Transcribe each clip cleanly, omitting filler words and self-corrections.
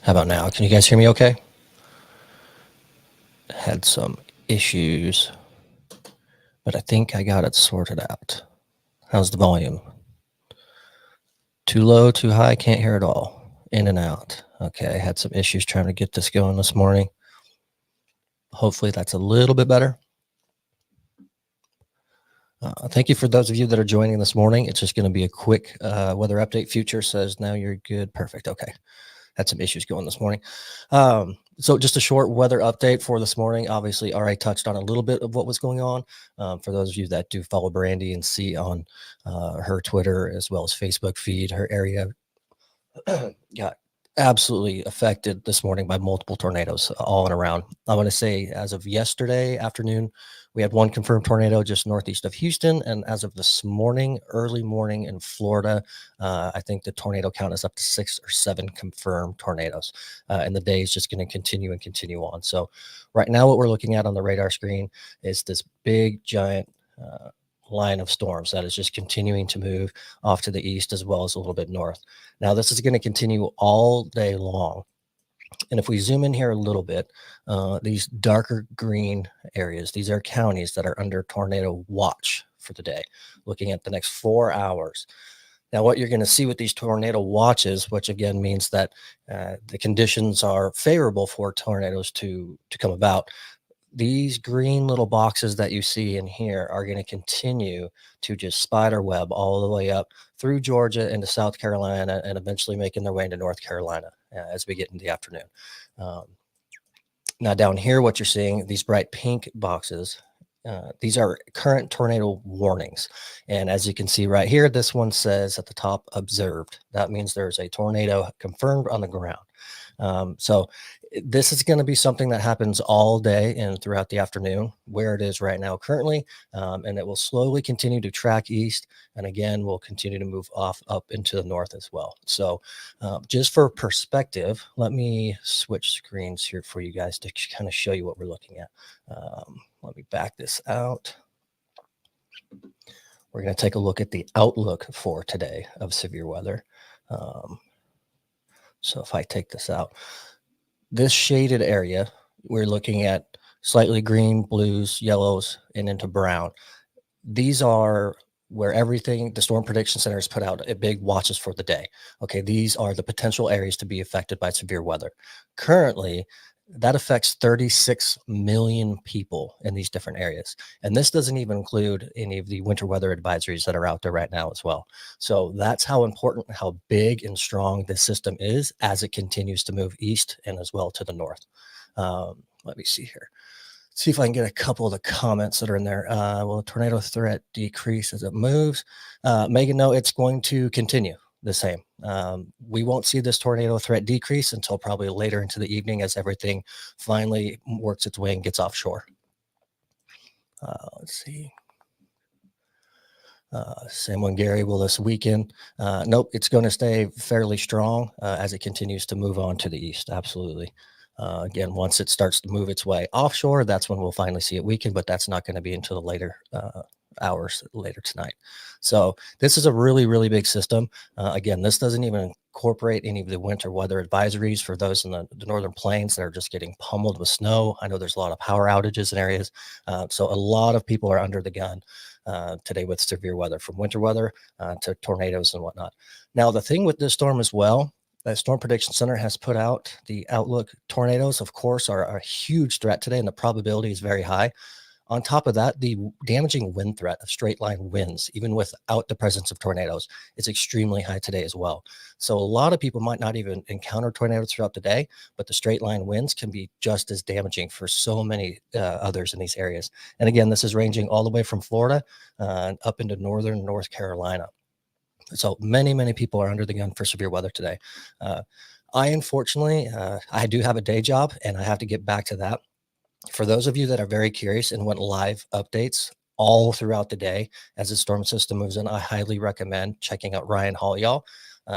How about now? Can you guys hear me okay? Had some issues, but I think I got it sorted out. How's the volume? Too low, too high? Can't hear it all. In and out. Okay, I had some issues trying to get this going this morning. Hopefully that's a little bit better. Thank you for those of you that are joining this morning. It's just going to be a quick weather update. Future says now you're good. Perfect. Okay. Had some issues going this morning. So just a short weather update for this morning. Obviously, already touched on a little bit of what was going on. For those of you that do follow Brandy and see on her Twitter as well as Facebook feed, her area got absolutely affected this morning by multiple tornadoes all and around. I want to say as of yesterday afternoon, we had one confirmed tornado just northeast of Houston. And as of this morning, early morning in Florida, I think the tornado count is up to 6 or 7 confirmed tornadoes. And the day is just going to continue and continue on. So right now, what we're looking at on the radar screen is this big, giant line of storms that is just continuing to move off to the east as well as a little bit north. Now, this is going to continue all day long. And if we zoom in here a little bit, these darker green areas, these are counties that are under tornado watch for the day, looking at the next 4 hours. Now, what you're going to see with these tornado watches, which again means that the conditions are favorable for tornadoes to come about, these green little boxes that you see in here are going to continue to just spider web all the way up through Georgia into South Carolina and eventually making their way into North Carolina as we get into the afternoon. Um, Now down here, what you're seeing, these bright pink boxes, these are current tornado warnings. And as you can see right here, this one says at the top, observed. That means there's a tornado confirmed on the ground. So this is going to be something that happens all day and throughout the afternoon where it is right now currently. And it will slowly continue to track east. And again, we'll continue to move off up into the north as well. So just for perspective, let me switch screens here for you guys to kind of show you what we're looking at. Let me back this out. We're going to take a look at the outlook for today of severe weather. So if I take this out, this shaded area, we're looking at slightly green, blues, yellows, and into brown. These are where everything, the Storm Prediction Center has put out a big watches for the day. Okay, these are the potential areas to be affected by severe weather. Currently, that affects 36 million people in these different areas. And this doesn't even include any of the winter weather advisories that are out there right now as well. So that's how important, how big and strong this system is as it continues to move east and as well to the north. Let me see here. See if I can get a couple of the comments that are in there. Will tornado threat decrease as it moves? Megan, no, it's going to continue the same. We won't see this tornado threat decrease until probably later into the evening as everything finally works its way and gets offshore. Let's see. Same one, Gary. Will this weekend? Nope, it's going to stay fairly strong as it continues to move on to the east. Absolutely. Again, once it starts to move its way offshore, that's when we'll finally see it weaken, but that's not going to be until the later hours later tonight. So this is a really, really big system. Again, this doesn't even incorporate any of the winter weather advisories for those in the northern plains that are just getting pummeled with snow. I know there's a lot of power outages in areas. So a lot of people are under the gun today with severe weather, from winter weather to tornadoes and whatnot. Now, the thing with this storm as well, the Storm Prediction Center has put out the outlook. Tornadoes, of course, are a huge threat today, and the probability is very high. On top of that, the damaging wind threat of straight line winds, even without the presence of tornadoes, is extremely high today as well. So a lot of people might not even encounter tornadoes throughout the day, but the straight line winds can be just as damaging for so many others in these areas. And again, this is ranging all the way from Florida up into northern North Carolina. So many, many people are under the gun for severe weather today. I unfortunately, I do have a day job and I have to get back to that. For those of you that are very curious and want live updates all throughout the day as the storm system moves in, I highly recommend checking out Ryan Hall, y'all.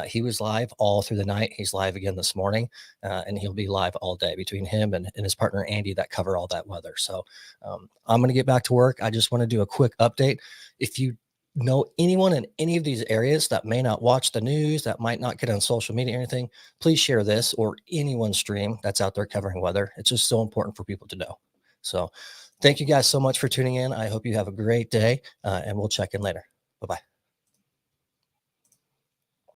He was live all through the night. He's live again this morning, and he'll be live all day between him and his partner, Andy, that cover all that weather. So I'm going to get back to work. I just want to do a quick update. If you know anyone in any of these areas that may not watch the news, that might not get on social media or anything, please share this or anyone's stream that's out there covering weather. It's just so important for people to know. So thank you guys so much for tuning in. I hope you have a great day, and we'll check in later. Bye-bye.